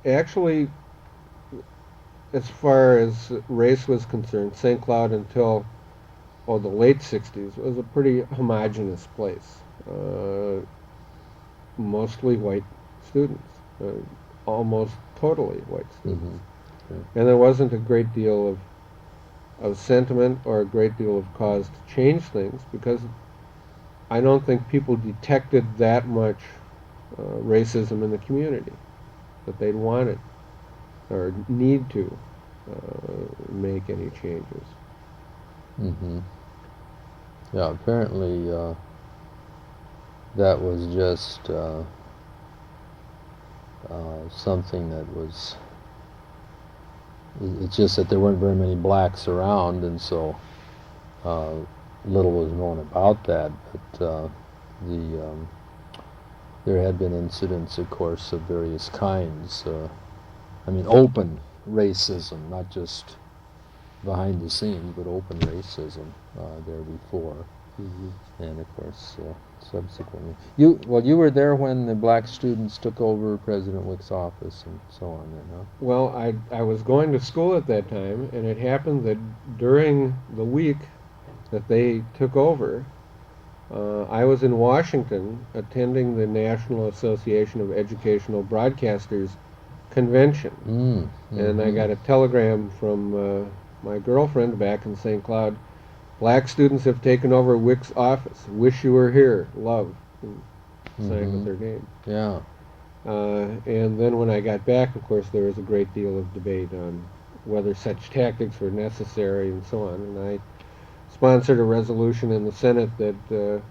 Actually, as far as race was concerned, St. Cloud until the late '60s was a pretty homogeneous place. Mostly white students, almost totally white students, Mm-hmm. Yeah. and there wasn't a great deal of sentiment or a great deal of cause to change things because I don't think people detected that much racism in the community that they'd want it or need to make any changes. Mm-hmm. Yeah, apparently that was just something that was. It's just that there weren't very many blacks around, and so uh, little was known about that. But the there had been incidents, of course, of various kinds. I mean, open racism, not just behind the scenes, but open racism there before. Mm-hmm. And of course, subsequently, you were there when the black students took over President Wick's office and so on. Then, huh? Well, I was going to school at that time, and it happened that during the week that they took over, I was in Washington attending the National Association of Educational Broadcasters convention, Mm, and I mm-hmm. got a telegram from my girlfriend back in St. Cloud. Black students have taken over Wick's office. Wish you were here. Love. And signed with Mm-hmm. their name. Yeah. And then when I got back, of course, there was a great deal of debate on whether such tactics were necessary and so on. And I sponsored a resolution in the Senate that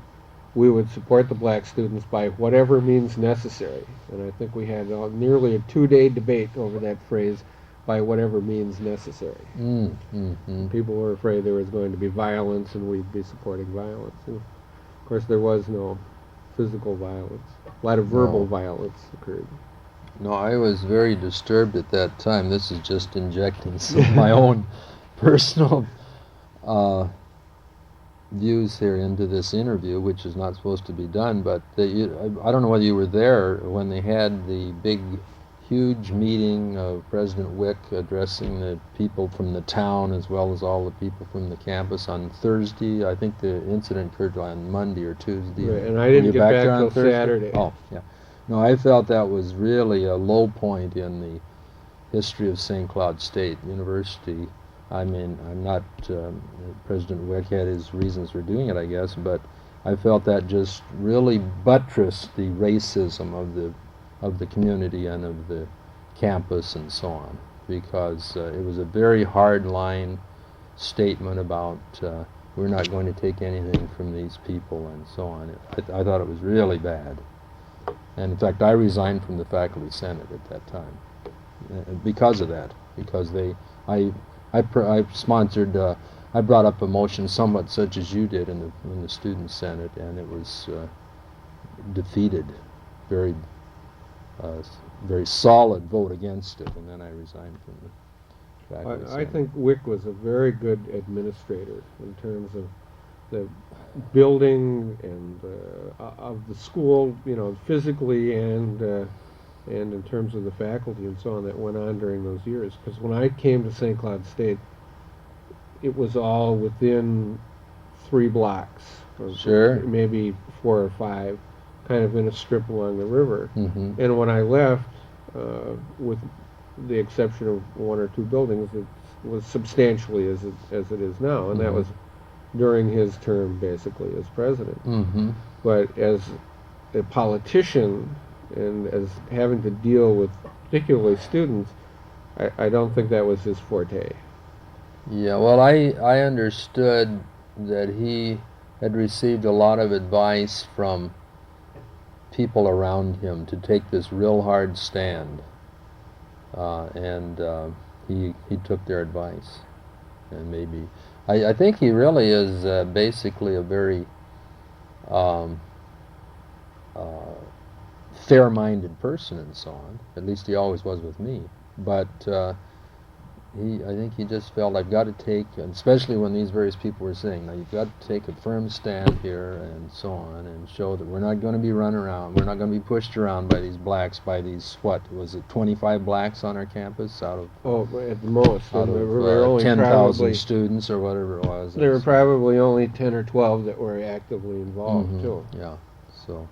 we would support the black students by whatever means necessary. And I think we had nearly a 2-day debate over that phrase, by whatever means necessary. Mm, mm-hmm. People were afraid there was going to be violence and we'd be supporting violence. And of course, there was no physical violence. A lot of verbal No. violence occurred. No, I was very disturbed at that time. This is just injecting some of my own personal uh, views here into this interview, which is not supposed to be done. But I don't know whether you were there when they had the big, huge meeting of President Wick addressing the people from the town as well as all the people from the campus on Thursday. I think the incident occurred on Monday or Tuesday. Right, and I Were didn't you get back back there on till Thursday? Saturday. Oh, yeah. No, I felt that was really a low point in the history of St. Cloud State University. I mean, I'm not, President Wick had his reasons for doing it, I guess, but I felt that just really buttressed the racism of the community and of the campus and so on, because it was a very hard line statement about we're not going to take anything from these people and so on. I thought it was really bad. And in fact, I resigned from the faculty senate at that time because of that. Because I sponsored, I brought up a motion somewhat such as you did in the student senate, and it was defeated, very very solid vote against it, and then I resigned from the faculty I senate. think Wick was a very good administrator in terms of the building and of the school, physically and in terms of the faculty and so on that went on during those years. Because when I came to St. Cloud State, it was all within 3 blocks, or Sure. maybe 4 or 5, kind of in a strip along the river. Mm-hmm. And when I left, with the exception of 1 or 2 buildings, it was substantially as it is now, and that Mm-hmm. was during his term, basically, as president. Mm-hmm. But as a politician and as having to deal with particularly students, I don't think that was his forte. Yeah, well, I understood that he had received a lot of advice from people around him to take this real hard stand, and he took their advice, and maybe I think he really is basically a very um, uh, fair-minded person and so on. At least he always was with me, but. I think he just felt I've got to take, and especially when these various people were saying, now you've got to take a firm stand here and so on, and show that we're not going to be run around, we're not going to be pushed around by these blacks, by these, what, was it 25 blacks on our campus out of, Oh, at the most. out And there of were only 10,000 probably, students or whatever it was. there were And so- probably only 10 or 12 that were actively involved, Mhm, too. yeah, so.